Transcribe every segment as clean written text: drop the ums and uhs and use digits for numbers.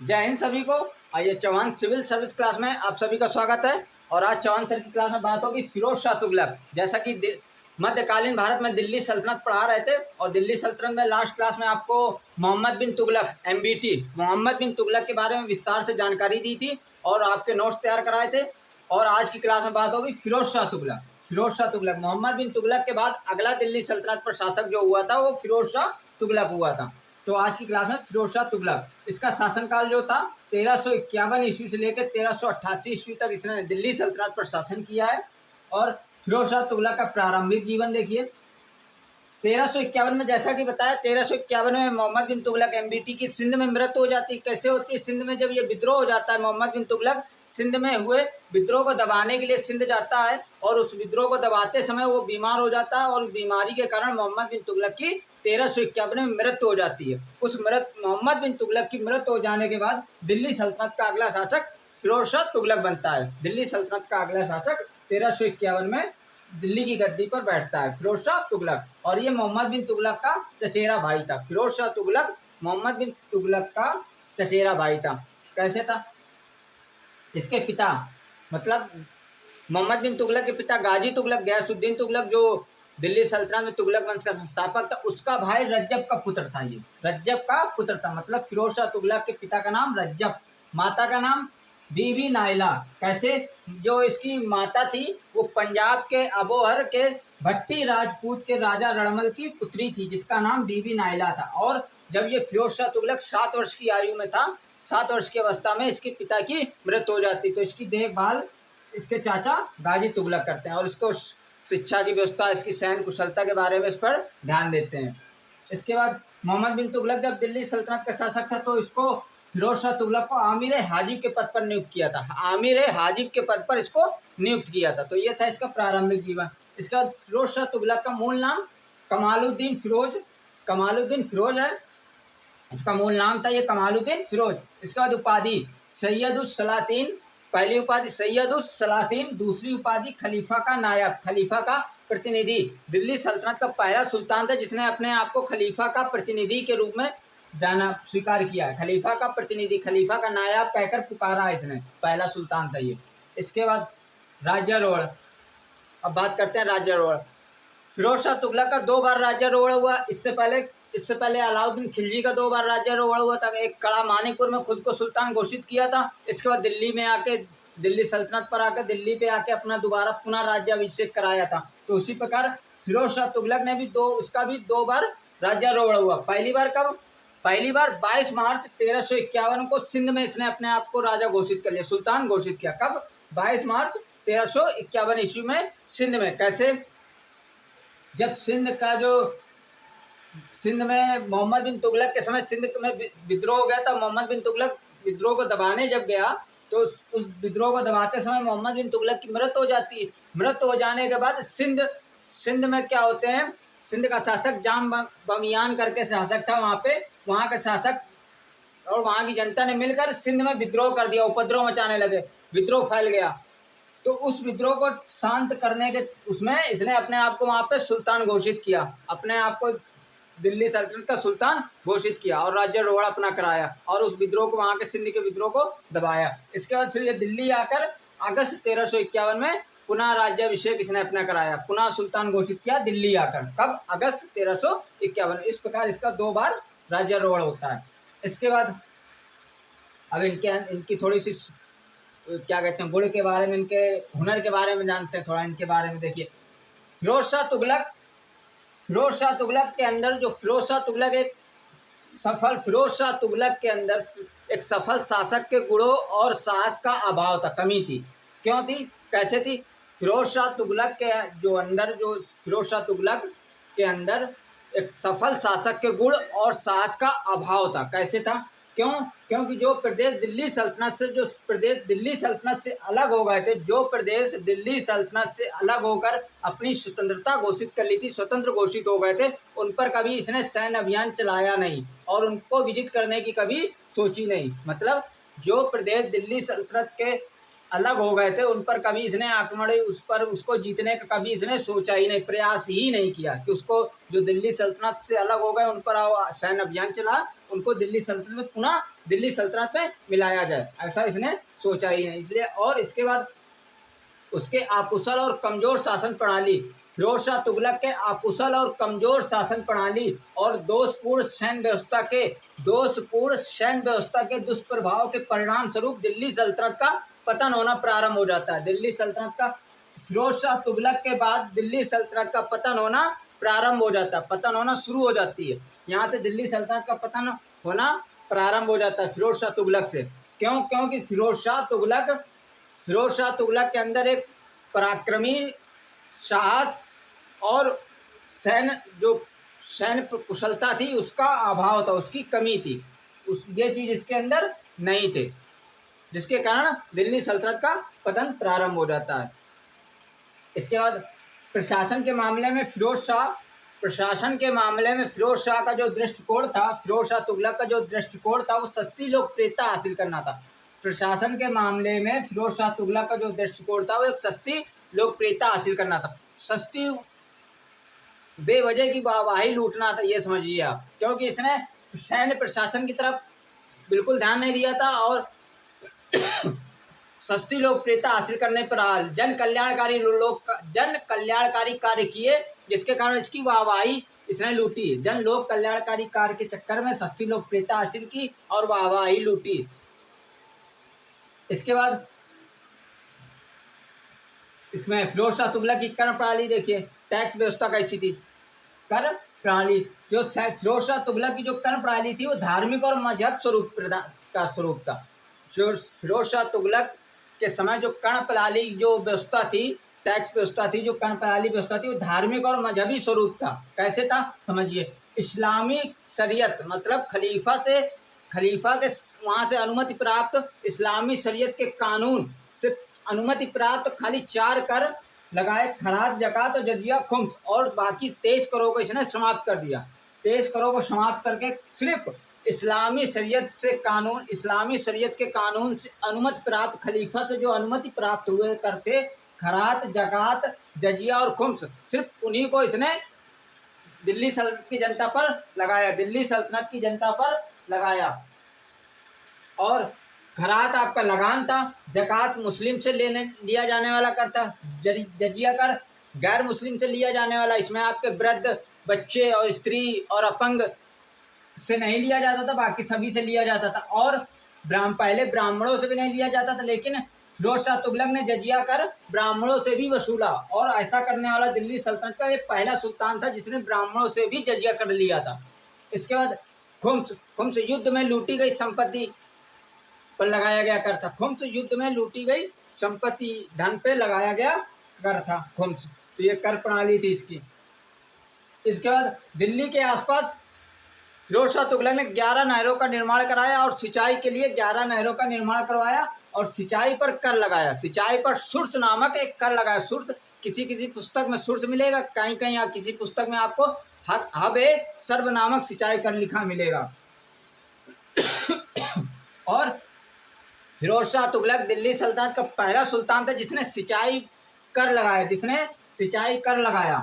जय हिंद सभी को। आइए चौहान सिविल सर्विस क्लास में आप सभी का स्वागत है। और आज चौहान सर की क्लास में बात होगी फिरोज शाह तुगलक। जैसा कि मध्यकालीन भारत में दिल्ली सल्तनत पढ़ा रहे थे और दिल्ली सल्तनत में लास्ट क्लास में आपको मोहम्मद बिन तुगलक MBT मोहम्मद बिन तुगलक के बारे में विस्तार से जानकारी दी थी और आपके नोट्स तैयार कराए थे। और आज की क्लास में बात होगी फिरोज शाह तुगलक। फिरोज शाह तुगलक मोहम्मद बिन तुगलक के बाद अगला दिल्ली सल्तनत पर शासक जो हुआ था वो फिरोज शाह तुगलक हुआ था। तो आज की क्लास में फिरोज शाह तुगलक, इसका शासनकाल जो था 1351 ईस्वी से लेकर 1388 ईस्वी तक इसने दिल्ली सल्तनत पर शासन किया है। और फिरोज शाह तुगलक का प्रारंभिक जीवन देखिए। 1351 में, जैसा कि बताया, 1351 में मोहम्मद बिन तुगलक MBT की सिंध में मृत्यु हो जाती है। कैसे होती है? सिंध में जब ये विद्रोह हो जाता है, मोहम्मद बिन तुगलक सिंध में हुए विद्रोह को दबाने के लिए सिंध जाता है और उस विद्रोह को दबाते समय वो बीमार हो जाता है और बीमारी के कारण मोहम्मद बिन तुगलक की 1351 में मृत्यु हो जाती है। उस मोहम्मद बिन तुगलक की मृत्यु हो जाने के बाद दिल्ली सल्तनत का अगला शासक फिरोज शाह तुगलक बनता है। दिल्ली सल्तनत का अगला शासक 1351 में दिल्ली की गद्दी पर बैठता है फिरोज शाह तुगलक। और ये मोहम्मद बिन तुगलक का चचेरा भाई था। फिरोज शाह तुगलक मोहम्मद बिन तुगलक का चचेरा भाई था। कैसे था? इसके पिता, मतलब मोहम्मद बिन तुगलक के पिता गाजी तुगलक, गयासुद्दीन तुगलक जो दिल्ली सल्तनत में तुगलक वंश का संस्थापक था, उसका भाई रज्जब का पुत्र था। ये रज्जब का पुत्र था, मतलब फिरोज शाह तुगलक के पिता का नाम रज्जब, माता का नाम बीबी नाइला। कैसे? जो इसकी माता थी वो पंजाब के अबोहर के भट्टी राजपूत के राजा रणमल की पुत्री थी जिसका नाम बीबी नाइला था। और जब ये फिरोज शाह तुगलक 7 वर्ष की आयु में था, 7 वर्ष की अवस्था में इसके पिता की मृत्यु हो जाती, तो इसकी देखभाल इसके चाचा गाजी तुगलक करते हैं और इसको शिक्षा की व्यवस्था, इसकी सैन्य कुशलता के बारे में इस पर ध्यान देते हैं। इसके बाद मोहम्मद बिन तुगलक जब दिल्ली सल्तनत का शासक था तो इसको फिरोज शाह तुगलक को आमिर हाजिब के पद पर नियुक्त किया था। आमिर हाजिब के पद पर इसको नियुक्त किया था। तो ये था इसका प्रारंभिक जीवन। इसका फिरोज शाह तुगलक का मूल नाम कमालुद्दीन फिरोज है। इसका मूल नाम था ये कमालुद्दीन फिरोज। इसके बाद उपाधि सैयदुस सलातीन, पहली उपाधि सैयदुस सलातीन, दूसरी उपाधि खलीफा का नायब, खलीफा का प्रतिनिधि। दिल्ली सल्तनत का पहला सुल्तान था जिसने अपने आप को खलीफा का प्रतिनिधि के रूप में जाना स्वीकार किया है। खलीफा का प्रतिनिधि, खलीफा का नायब कहकर पुकारा है इसने, पहला सुल्तान था ये। इसके बाद राज्यारोहण। अब बात करते हैं राज्यारोहण। फिरोज शाह तुगलक का 2 बार राज्यारोहण हुआ। इससे पहले अलाउद्दीन खिलजी का 2 बार राज्यारोहण हुआ था। एक कड़ा मानिकपुर में खुद को सुल्तान घोषित किया था। इसके बाद दिल्ली में आके, दिल्ली सल्तनत पर आकर दिल्ली पे आके अपना दोबारा पुनः राज्याभिषेक कराया था। तो उसी प्रकार फिरोज शाह तुगलक ने भी उसका भी 2 बार राज्यारोहण हुआ। पहली बार कब? पहली बार 22 मार्च 1351 को सिंध में इसने अपने आप को राजा घोषित कर लिया, सुल्तान घोषित किया। कब? 22 मार्च 1351 ईस्वी में सिंध में। कैसे? जब सिंध में मोहम्मद बिन तुगलक के समय सिंध में विद्रोह हो गया था। मोहम्मद बिन तुगलक विद्रोह को दबाने जब गया तो उस विद्रोह को दबाते समय मोहम्मद बिन तुगलक की मृत्यु हो जाती है। मृत्यु हो जाने के बाद सिंध में क्या होते हैं, सिंध का शासक जाम बमियान करके शासक था वहाँ पे। वहाँ के शासक और वहाँ की जनता ने मिलकर सिंध में विद्रोह कर दिया, उपद्रव मचाने लगे, विद्रोह फैल गया। तो उस विद्रोह को शांत करने के उसमें इसने अपने आप को वहाँ पे सुल्तान घोषित किया, अपने आप को दिल्ली सल्तनत का सुल्तान घोषित किया और राज्यारोहण अपना कराया और उस विद्रोह को, वहाँ के सिंध के विद्रोह को दबाया। इसके बाद फिर ये दिल्ली आकर अगस्त 1351 में पुनः राज्याभिषेक इसने अपना कराया, पुनः सुल्तान घोषित किया दिल्ली आकर। कब? अगस्त 1351। इस प्रकार इसका 2 बार राज्यारोहण होता है। इसके बाद अब इनकी थोड़ी सी क्या कहते हैं, गुण के बारे में, इनके हुनर के बारे में जानते हैं थोड़ा। इनके बारे में देखिए, फिरोज शाह तुगलक के अंदर जो फिरोज शाह तुगलक एक फिरोज शाह तुगलक के अंदर एक सफल शासक के गुणों और साहस का अभाव था, कमी थी। क्यों थी? कैसे थी? फिरोज शाह तुगलक के अंदर एक सफल शासक के गुण और साहस का अभाव था। कैसे था? क्यों? क्योंकि जो प्रदेश दिल्ली सल्तनत से अलग हो गए थे, जो प्रदेश दिल्ली सल्तनत से अलग होकर अपनी स्वतंत्रता घोषित कर ली थी, स्वतंत्र घोषित हो गए थे, उन पर कभी इसने सैन्य अभियान चलाया नहीं और उनको विजित करने की कभी सोची नहीं। मतलब जो प्रदेश दिल्ली सल्तनत के अलग हो गए थे उन पर कभी इसने आक्रमण, उसको जीतने का कभी इसने सोचा ही नहीं, प्रयास ही नहीं किया कि उसको, जो दिल्ली सल्तनत से अलग हो गए उन पर सैन्य अभियान चला, उनको दिल्ली सल्तनत में पुनः दिल्ली सल्तनत में मिलाया जाए, ऐसा इसने सोचा ही है इसलिए। और इसके बाद उसके अकुशल और कमजोर शासन प्रणाली, फिरोज शाह तुगलक के अकुशल और कमजोर शासन प्रणाली और दोषपूर्ण सैन्य व्यवस्था के दुष्प्रभाव के परिणाम स्वरूप दिल्ली सल्तनत का पतन होना प्रारंभ हो जाता है। दिल्ली सल्तनत का फिरोज शाह तुगलक के बाद दिल्ली सल्तनत का पतन होना प्रारंभ हो जाता है, पतन होना शुरू हो जाती है। यहाँ से दिल्ली सल्तनत का पतन होना प्रारंभ हो जाता है फिरोज शाह तुगलक से। क्यों? क्योंकि फिरोज शाह तुगलक के अंदर एक पराक्रमी साहस और सैन्य कुशलता थी, उसका अभाव था, उसकी कमी थी, ये चीज इसके अंदर नहीं थे, जिसके कारण दिल्ली सल्तनत का पतन प्रारंभ हो जाता है। इसके बाद प्रशासन के मामले में फिरोज शाह का जो दृष्टिकोण था, फिरोज शाह तुगलक का जो दृष्टिकोण था वो सस्ती लोकप्रियता हासिल करना था। प्रशासन के मामले में फिरोज शाह तुगलक का जो दृष्टिकोण था वो एक सस्ती लोकप्रियता हासिल करना था, सस्ती बेवजह की वाहवाही लूटना था, ये समझिए आप। क्योंकि इसने सैन्य प्रशासन की तरफ बिल्कुल ध्यान नहीं दिया था और सस्ती लोकप्रियता हासिल करने पर जन कल्याणकारी कार्य किए, जिसके कारण इसकी वाहवाही इसने लूटी। जन लोक कल्याणकारी कार्य के चक्कर में सस्ती लोकप्रियता हासिल की और वाहवाही लूटी। इसके बाद इसमें फिरोज शाह तुगलक की कर प्रणाली देखिए, टैक्स व्यवस्था कैसी थी। कर प्रणाली जो फिरोज शाह तुगलक की जो कर प्रणाली थी वो धार्मिक और मजहब का स्वरूप था। जो फिरोज शाह तुगलक के समय जो कर प्रणाली जो व्यवस्था थी, टैक्स व्यवस्था थी, जो कर प्रणाली व्यवस्था थी वो धार्मिक और मजहबी स्वरूप था। कैसे था समझिए, इस्लामी शरीयत मतलब खलीफा के वहाँ से अनुमति प्राप्त इस्लामी शरीयत के कानून से अनुमति प्राप्त खाली 4 कर लगाए, खराज, जकात और जजिया, खुम्स, और बाकी 23 करोड़ को इसने समाप्त कर दिया। 23 करोड़ को समाप्त करके सिर्फ इस्लामी शरीयत के कानून से अनुमति प्राप्त खलीफा से जो अनुमति प्राप्त हुए करते, खरात, जकात, जजिया और खुम्स, सिर्फ उन्हीं को इसने दिल्ली सल्तनत की जनता पर लगाया। और खरात आपका लगान था, जकात मुस्लिम से लिया जाने वाला कर था, जजिया कर गैर मुस्लिम से लिया जाने वाला, इसमें आपके वृद्ध, बच्चे और स्त्री और अपंग से नहीं लिया जाता था, बाकी सभी से लिया जाता था। और पहले ब्राह्मणों से भी नहीं लिया जाता था, लेकिन फिरोज शाह तुगलक ने जजिया कर ब्राह्मणों से भी वसूला, और ऐसा करने वाला दिल्ली सल्तनत का एक पहला सुल्तान था जिसने ब्राह्मणों से भी जजिया कर लिया था। इसके बाद खुम्स युद्ध में लूटी गई संपत्ति पर लगाया गया कर था। खुम्स युद्ध में लूटी गई संपत्ति धन पे लगाया गया कर था खुम्स, तो ये कर प्रणाली थी इसकी। इसके बाद दिल्ली के आसपास फिरोज शाह तुगलक ने 11 नहरों का निर्माण कराया और सिंचाई के लिए 11 नहरों का निर्माण करवाया और सिंचाई पर कर लगाया। सिंचाई पर सुर्स नामक एक कर लगाया। सुर्स किसी पुस्तक में सुर्स मिलेगा, कहीं कहीं या किसी पुस्तक में आपको हबे सर्व नामक सिंचाई कर लिखा मिलेगा। और फिरोज शाह तुगलक दिल्ली सल्तनत का पहला सुल्तान था जिसने सिंचाई कर लगाया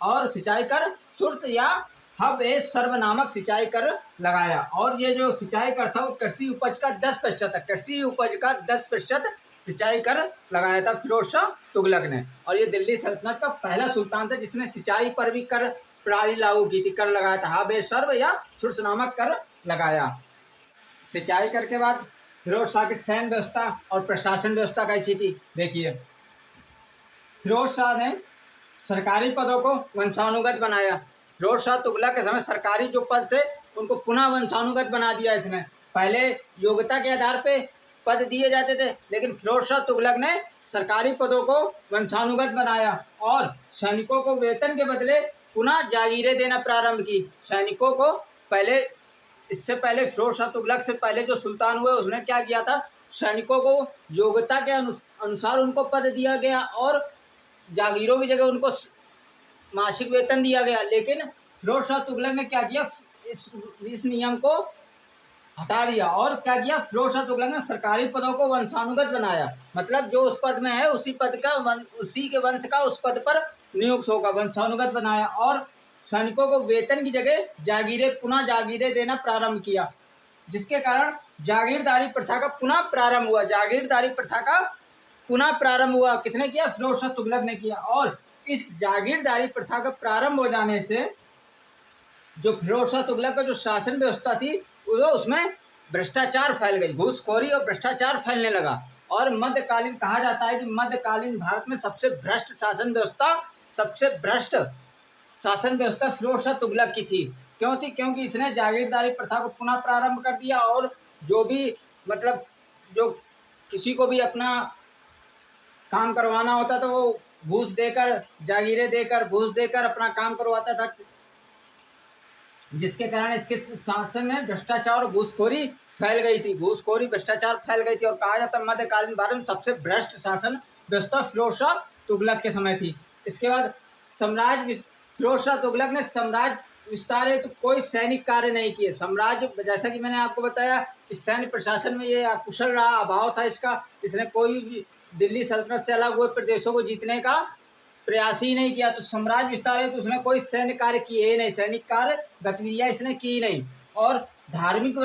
और सिंचाई कर सुर्स या हब ए सर्व नामक सिंचाई कर लगाया। और ये जो सिंचाई कर था वो कृषि उपज का 10% था, कृषि उपज का 10% सिंचाई कर लगाया था फिरोज शाह तुगलक ने। और ये दिल्ली सल्तनत का पहला सुल्तान था जिसने सिंचाई पर भी कर प्रणाली लागू की थी, कर लगाया था, हब ए सर्व या सुर्स नामक कर लगाया। सिंचाई कर के बाद फिरोज शाह की सैन्य व्यवस्था और प्रशासन व्यवस्था कैसी थी देखिए। फिरोज शाह ने सरकारी पदों को वंशानुगत बनाया। फिरोज शाह तुगलक के समय सरकारी जो पद थे उनको पुनः वंशानुगत बना दिया इसने। पहले योग्यता के आधार पे पद दिए जाते थे, लेकिन फिरोज शाह तुगलक ने सरकारी पदों को वंशानुगत बनाया और सैनिकों को वेतन के बदले पुनः जागीरें देना प्रारंभ की। सैनिकों को इससे पहले फिरोज शाह तुगलक से पहले जो सुल्तान हुए उसने क्या किया था, सैनिकों को योग्यता के अनुसार उनको पद दिया गया और जागीरों की जगह उनको मासिक वेतन दिया गया। लेकिन फिरोज शाह तुगलक ने क्या किया, इस नियम को हटा दिया और क्या किया, फिरोज शाह तुगलक ने सरकारी पदों को वंशानुगत बनाया। मतलब जो उस पद में है उसी के वंश का उस पद पर नियुक्त होगा, वंशानुगत बनाया। और सैनिकों को वेतन की जगह पुनः जागीरें देना प्रारंभ किया, जिसके कारण जागीरदारी प्रथा का पुनः प्रारंभ हुआ। जागीरदारी प्रथा का पुनः प्रारंभ हुआ किसने किया? फिरोज शाह तुगलक ने किया। और इस जागीरदारी प्रथा का प्रारंभ हो जाने से जो फिरोज शाह तुगलक का जो शासन व्यवस्था थी वो उसमें भ्रष्टाचार फैल गई, घूसखोरी और भ्रष्टाचार फैलने लगा। और मध्यकालीन कहा जाता है कि मध्यकालीन भारत में सबसे भ्रष्ट शासन व्यवस्था, सबसे भ्रष्ट शासन व्यवस्था फिरोज शाह तुगलक की थी। क्यों थी? क्योंकि इसने जागीरदारी प्रथा को पुनः प्रारंभ कर दिया और जो भी मतलब जो किसी को भी अपना काम करवाना होता था वो घूस देकर, जागीरें देकर, घूस देकर अपना काम करवाता था, जिसके कारण इसके शासन में भ्रष्टाचार और घूसखोरी फैल गई थी। घूसखोरी भ्रष्टाचार फैल गई थी और कहा जाता है मध्यकालीन भारत में सबसे भ्रष्ट शासन व्यवस्था फिरोज शाह तुगलक के समय थी। इसके बाद फिरोज शाह तुगलक ने साम्राज्य विस्तार हेतु कोई सैनिक कार्य नहीं किए। साम्राज्य, जैसा कि मैंने आपको बताया, इस सैन्य प्रशासन में ये अकुशल रहा, अभाव था इसका। इसने कोई भी दिल्ली सल्तनत से अलग हुए प्रदेशों को जीतने का प्रयास ही नहीं किया। तो साम्राज्य विस्तार है तो उसने कोई सैन्य कार्य किए ही नहीं, सैनिक कार्य गतिविधियां इसने की नहीं। और धार्मिक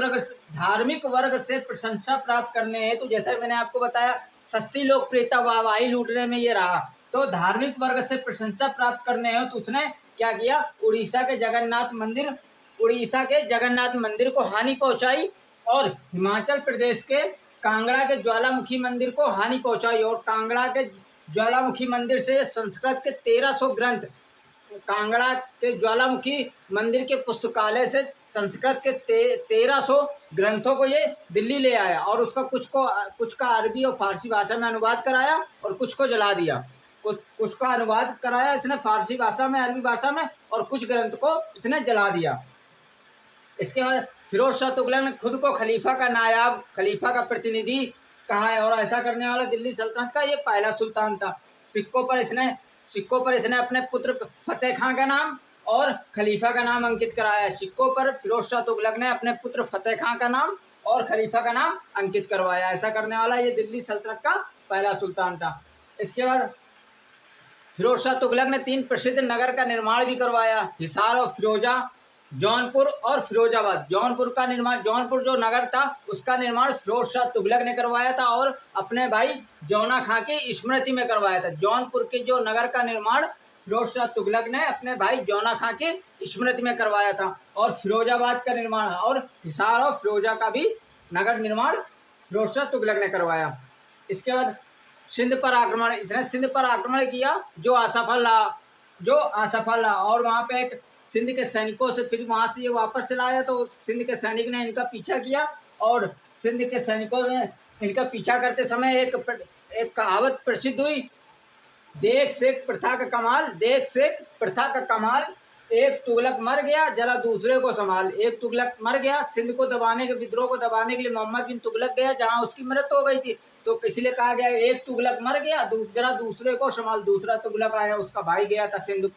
वर्ग से प्रशंसा प्राप्त करने हैं तो जैसा मैंने आपको बताया सस्ती लोकप्रियता, वाहवाही लूटने में ये रहा। तो धार्मिक वर्ग से प्रशंसा प्राप्त करने हैं तो उसने क्या किया? उड़ीसा के जगन्नाथ मंदिर को हानि पहुंचाई और हिमाचल प्रदेश के कांगड़ा के ज्वालामुखी मंदिर को हानि पहुंचाई। और कांगड़ा के ज्वालामुखी मंदिर से संस्कृत के 1300 ग्रंथ, कांगड़ा के ज्वालामुखी मंदिर के पुस्तकालय से संस्कृत के 1300 ग्रंथों को ये दिल्ली ले आया और उसका कुछ का अरबी और फारसी भाषा में अनुवाद कराया और कुछ को जला दिया। कुछ का अनुवाद कराया इसने फारसी भाषा में, अरबी भाषा में, और कुछ ग्रंथ को इसने जला दिया। इसके बाद फिरोज शाह तुगलक ने खुद को खलीफा का नायाब, खलीफा का प्रतिनिधि कहा है और ऐसा करने वाला दिल्ली सल्तनत का ये पहला सुल्तान था। सिक्कों पर इसने अपने पुत्र फतेह खां का नाम और खलीफा का नाम अंकित कराया है। सिक्कों पर फिरोज शाह तुगलक ने अपने पुत्र फतेह खां का नाम और खलीफा का नाम अंकित करवाया। ऐसा करने वाला ये दिल्ली सल्तनत का पहला सुल्तान था। इसके बाद फिरोज शाह तुगलक ने 3 प्रसिद्ध नगर का निर्माण भी करवाया, हिसार और फिरोजा, जौनपुर और फिरोजाबाद। जौनपुर जो नगर था उसका निर्माण फिरोज शाह तुगलक ने करवाया था और अपने भाई जौना खां की स्मृति में करवाया था। जौनपुर के जो नगर का निर्माण फिरोज शाह तुगलक ने अपने भाई जौना खां की स्मृति में करवाया था। और फिरोजाबाद का निर्माण और हिसार और फिरोजा का भी नगर निर्माण फिरोज शाह तुगलक ने करवाया। इसके बाद सिंध पर आक्रमण किया जो असफल रहा और वहाँ पे एक सिंध के सैनिकों से फिर वहाँ से ये वापस चला आया तो सिंध के सैनिक ने इनका पीछा किया और सिंध के सैनिकों ने इनका पीछा करते समय एक कहावत प्रसिद्ध हुई, देख सेक प्रथा का कमाल, एक तुगलक मर गया जरा दूसरे को संभाल। एक तुगलक मर गया, सिंध को दबाने के विद्रोह को दबाने के लिए मोहम्मद बिन तुगलक गया जहाँ उसकी मृत्यु हो गई थी, तो इसलिए कहा गया एक तुगलक मर गया जरा दूसरे को संभाल। दूसरा तुगलक आया, उसका भाई गया था सिंध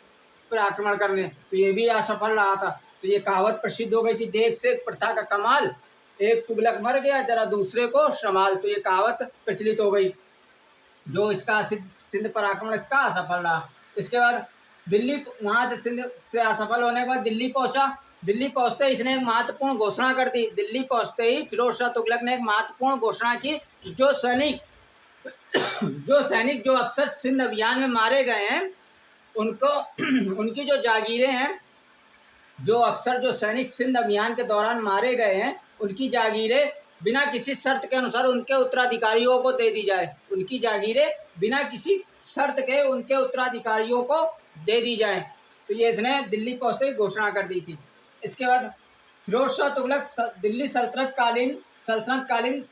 पर आक्रमण करने, तो ये भी असफल रहा था। तो ये कहावत प्रसिद्ध हो गई थी, देख से प्रथा का कमाल, एक तुगलक मर गया जरा दूसरे को संभाल। तो ये कहावत प्रचलित हो गई जो इसका सिंध पर आक्रमण इसका असफल रहा। इसके बाद दिल्ली, वहाँ से सिंध से असफल होने के बाद दिल्ली पहुंचा। दिल्ली पहुंचते ही इसने एक महत्वपूर्ण घोषणा कर दी। दिल्ली पहुंचते ही फिरोज शाह तुगलक ने एक महत्वपूर्ण घोषणा की कि जो सैनिक जो अफसर सिंध अभियान में मारे गए हैं उनको उनकी जो जागीरें हैं, जो अफसर जो सैनिक सिंध अभियान के दौरान मारे गए हैं उनकी जागीरें बिना किसी शर्त के अनुसार उनके उत्तराधिकारियों को दे दी जाए। उनकी जागीरें बिना किसी शर्त के उनके उत्तराधिकारियों को दे दी जाए। तो ये इसने दिल्ली पहुंचते ही घोषणा कर दी थी। इसके बाद फिरोज शाह तुगलक दिल्ली सल्तनत कालीन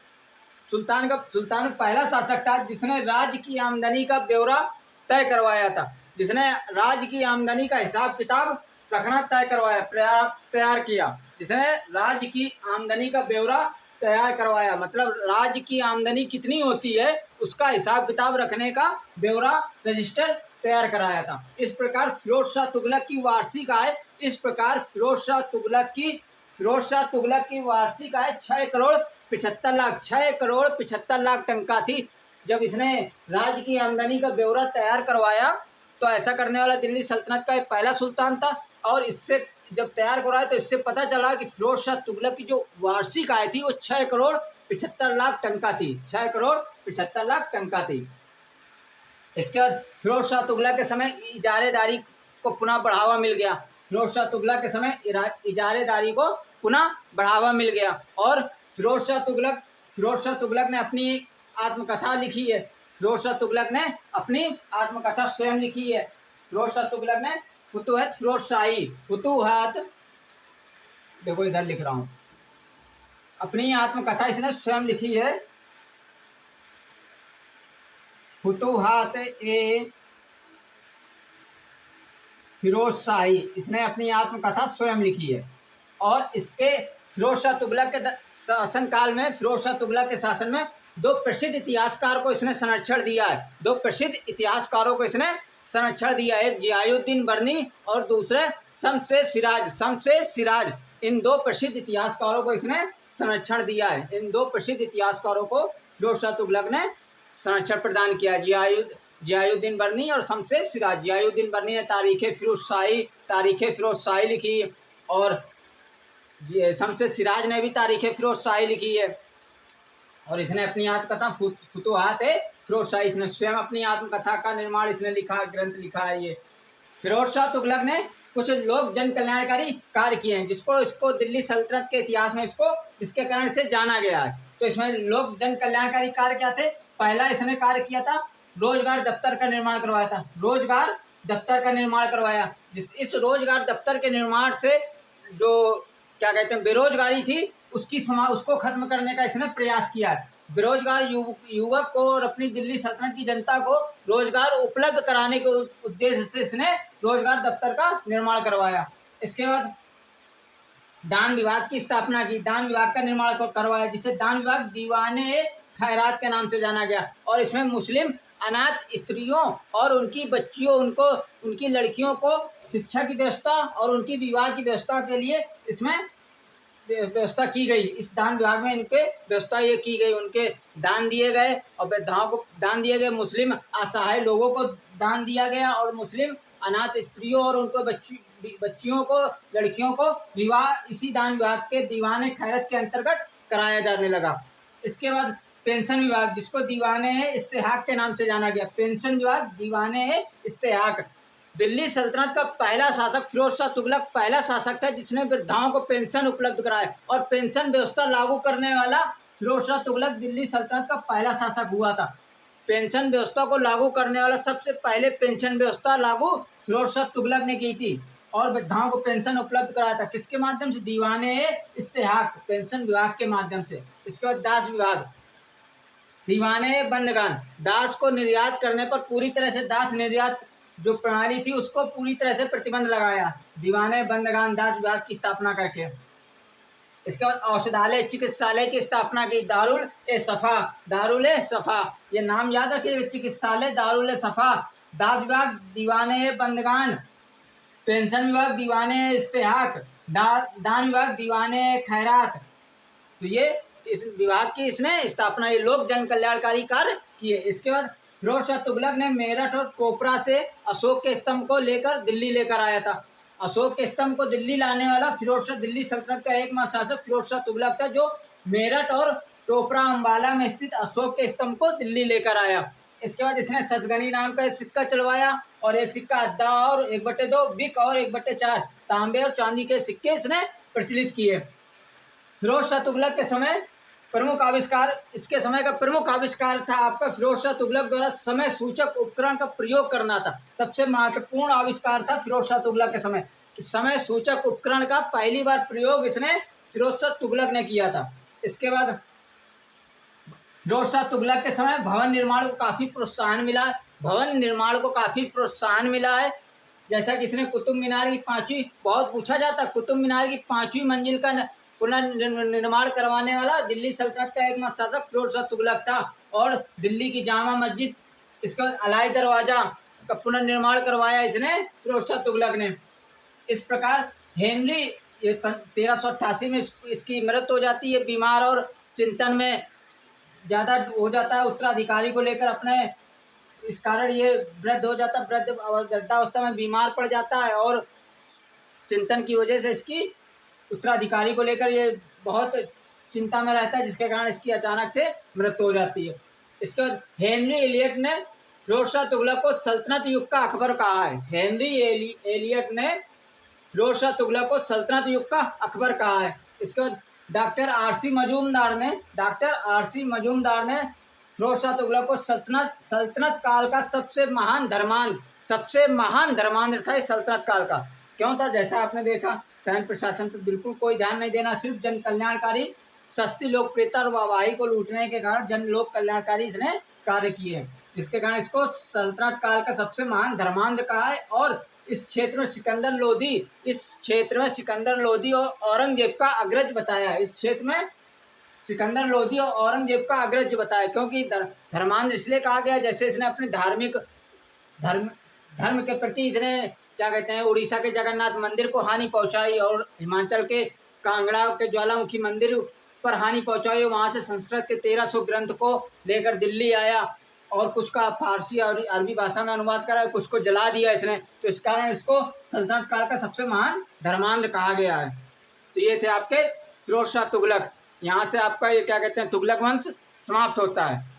सुल्तान पहला शासक था जिसने राज्य की आमदनी का ब्यौरा तय करवाया था, जिसने राज्य की आमदनी का हिसाब किताब रखना तैयार किया, जिसने राज्य की आमदनी का ब्यौरा तैयार करवाया, मतलब राज्य की आमदनी कितनी होती है उसका हिसाब किताब रखने का ब्यौरा रजिस्टर तैयार कराया था। इस प्रकार फिरोज शाह तुगलक की वार्षिक आय फिरोज शाह तुगलक की वार्षिक आय 6 करोड़ 75 लाख टंका थी। जब इसने राज्य की आमदनी का ब्यौरा तैयार करवाया तो ऐसा करने वाला दिल्ली सल्तनत का पहला सुल्तान था और इससे जब तैयार करवाया तो इससे पता चला कि फिरोज शाह तुगलक की जो वार्षिक आय थी वो 6 करोड़ 75 लाख टन का थी। 6 करोड़ 75 लाख टन का थी। इसके बाद फिरोज शाह तुगलक के समय इजारेदारी को पुनः बढ़ावा मिल गया। फिरोज शाह तुगलक के समय इजारेदारी को पुनः बढ़ावा मिल गया। और फिरोज शाह तुगलक ने अपनी आत्मकथा लिखी है। फिरोज शाह तुगलक ने अपनी आत्मकथा स्वयं लिखी है। फिरोज शाह तुगलक ने फुतूहत फिरोज शाही, फुतूहत, देखो इधर लिख रहा हूँ, अपनी आत्मकथा इसने स्वयं लिखी है। फुतूहत ए फिरोज शाही, इसने अपनी आत्मकथा स्वयं लिखी है। और इसके फिरोज शाह तुगलक के शासन काल में, फिरोज शाह तुगलक के शासन में 2 प्रसिद्ध इतिहासकार को इसने संरक्षण दिया है। 2 प्रसिद्ध इतिहासकारों को इसने संरक्षण दिया है, एक जियाउद्दीन बर्नी और दूसरे शमशेर सिराज। इन 2 प्रसिद्ध इतिहासकारों को इसने संरक्षण दिया है। इन 2 प्रसिद्ध इतिहासकारों को फिरोज शाह तुगलक ने संरक्षण प्रदान किया, जियाउद्दीन बर्नी और शमशेर सिराज। जियाउद्दीन बर्नी ने तारीख़ फिरोज शाही लिखी और शमशेर सिराज ने भी तारीख़ फिरोज शाही लिखी है। और इसने अपनी आत्मकथा फुतूहात फिरोज शाही, इसने स्वयं अपनी आत्मकथा का निर्माण इसने लिखा, ग्रंथ लिखा है ये। फिरोज शाह तुगलक ने कुछ लोक जन कल्याणकारी कार्य किए हैं इसको दिल्ली सल्तनत के इतिहास में जिसके कारण से जाना गया है। तो इसमें लोक जन कल्याणकारी कार्य क्या थे? पहला इसने कार्य किया था, रोजगार दफ्तर का निर्माण करवाया था। रोजगार दफ्तर का निर्माण करवाया, इस रोजगार दफ्तर के निर्माण से जो क्या कहते हैं बेरोजगारी थी उसको खत्म करने का इसने प्रयास किया है। बेरोजगार युवक को और अपनी दिल्ली सल्तनत की जनता को रोजगार उपलब्ध कराने के उद्देश्य से इसने रोजगार दफ्तर का निर्माण करवाया। इसके बाद दान विभाग की स्थापना की, दान विभाग का निर्माण करवाया, जिसे दान विभाग दीवाने खैरात के नाम से जाना गया। और इसमें मुस्लिम अनाथ स्त्रियों और उनकी बच्चियों उनकी लड़कियों को शिक्षा की व्यवस्था और उनकी विवाह की व्यवस्था के लिए इसमें व्यवस्था की गई। इस दान विभाग में इनके व्यवस्था ये की गई, उनके दान दिए गए और वृद्धाओं को दान दिए गए, मुस्लिम असहाय लोगों को दान दिया गया और मुस्लिम अनाथ स्त्रियों और उनको बच्चियों को, लड़कियों को विवाह इसी दान विभाग के दीवाने खैरत के अंतर्गत कराया जाने लगा। इसके बाद पेंशन विभाग, जिसको दीवाने इस्तेहाक के नाम से जाना गया। पेंशन विभाग दीवाने इस्तेहाक। दिल्ली सल्तनत का पहला शासक फिरोज शाह तुगलक पहला शासक था जिसने वृद्धाओं को पेंशन उपलब्ध कराया और पेंशन व्यवस्था लागू करने वाला फिरोज शाह तुगलक दिल्ली सल्तनत का पहला शासक हुआ था। पेंशन व्यवस्था को लागू करने वाला सबसे पहले पेंशन व्यवस्था लागू फिरोज शाह तुगलक ने की थी और वृद्धाओं को पेंशन उपलब्ध कराया था। किसके माध्यम से? दीवाने इस्तेहाक, पेंशन विभाग के माध्यम से। इसके बाद दास विभाग, दीवाने बंदगान, दास को निर्यात करने पर पूरी तरह से दास निर्यात जो प्रणाली थी उसको पूरी तरह से प्रतिबंध लगाया, दीवाने बंदगान दास विभाग की स्थापना करके। इसके बाद औषधालय चिकित्सालय की स्थापना की, दारुल ए सफा, ये नाम याद रखिएगा, चिकित्सालय दारुल सफा। दास विभाग दीवाने बंदगान, पेंशन विभाग दीवाने इस्तेहाक, दान विभाग दीवाने खैरात। तो ये इस विभाग की इसने स्थापना, ये लोक जन कल्याणकारी कार्य किए। इसके बाद फिरोज शाह तुगलक ने मेरठ और कोपरा से अशोक के स्तंभ को लेकर दिल्ली लेकर आया था। अशोक के स्तंभ को दिल्ली लाने वाला दिल्ली सल्तनत का एकमात्र शासक फिरोज शाह तुगलक था, जो मेरठ और टोपरा अम्बाला में स्थित अशोक के स्तंभ को दिल्ली लेकर आया। इसके बाद इसने ससगनी नाम का एक सिक्का चलवाया और एक सिक्का अद्दा और 1/2 बिक और 1/4 तांबे और चांदी के सिक्के इसने प्रचलित किए। फिरोज शाह तुगलक के समय प्रमुख आविष्कार, इसके समय का प्रमुख आविष्कार था आपका फिरोज शाह तुगलक द्वारा समय सूचक उपकरण का प्रयोग करना था। सबसे महत्वपूर्ण आविष्कार था फिरोज शाह तुगलक के समय समय सूचक उपकरण का पहली बार प्रयोग इसने फिरोज शाह तुगलक ने किया था। इसके बाद फिरोज शाह तुगलक के समय भवन निर्माण को काफ़ी प्रोत्साहन मिला है। जैसा कि इसने कुतुब मीनार की 5वीं, बहुत पूछा जाता, कुतुब मीनार की 5वीं मंजिल का पुनर्निर्माण करवाने वाला दिल्ली सल्तनत का एकमात्र शासक फिरोज शाह तुगलक था। और दिल्ली की जामा मस्जिद, इसके बाद अलाई दरवाजा का पुनर्निर्माण करवाया इसने फिरोज शाह तुगलक ने। इस प्रकार हेनरी 1388 में इसकी मृत्यु हो जाती है, बीमार और चिंतन में ज़्यादा हो जाता है उत्तराधिकारी को लेकर अपने, इस कारण ये वृद्ध हो जाता है, वृद्धावस्था में बीमार पड़ जाता है और चिंतन की वजह से इसकी उत्तराधिकारी को लेकर ये बहुत चिंता में रहता है, जिसके कारण इसकी अचानक से मृत्यु हो जाती है। इसके बाद हेनरी एलियट ने फिरोज शाह तुगलक को सल्तनत युग का अकबर कहा है। हेनरी एलियट ने फिरोज शाह तुगलक को सल्तनत युग का अकबर कहा है। इसके बाद डॉक्टर आरसी मजूमदार ने फिरोज शाह तुगलक को सल्तनत काल का सबसे महान धर्मांध था इस सल्तनत काल का। क्यों था? जैसा आपने देखा, सैन्य प्रशासन पर बिल्कुल कोई ध्यान नहीं देना, सिर्फ जन कल्याणकारी, सस्ती लोकप्रियता और वाहवाही को लूटने के कारण जन लोक कल्याणकारी इसने कार्य किए, जिसके कारण इसको सल्तनत काल का सबसे महान धर्मांध कहा है। और इस क्षेत्र में सिकंदर लोधी और औरंगजेब का अग्रज बताया। इस क्षेत्र में सिकंदर लोधी और औरंगजेब का अग्रज बताया, क्योंकि धर्मांध इसलिए कहा गया जैसे इसने अपने धर्म के प्रति इसने क्या कहते हैं, उड़ीसा के जगन्नाथ मंदिर को हानि पहुंचाई और हिमाचल के कांगड़ा के ज्वालामुखी मंदिर पर हानि पहुंचाई। वहां से संस्कृत के 1300 ग्रंथ को लेकर दिल्ली आया और कुछ का फारसी और अरबी भाषा में अनुवाद करा, कुछ को जला दिया इसने। तो इस कारण इसको सल्तनत काल का सबसे महान धर्मांध कहा गया है। तो ये थे आपके फिरोज शाह तुगलक। यहाँ से आपका ये क्या कहते हैं, तुगलक वंश समाप्त होता है।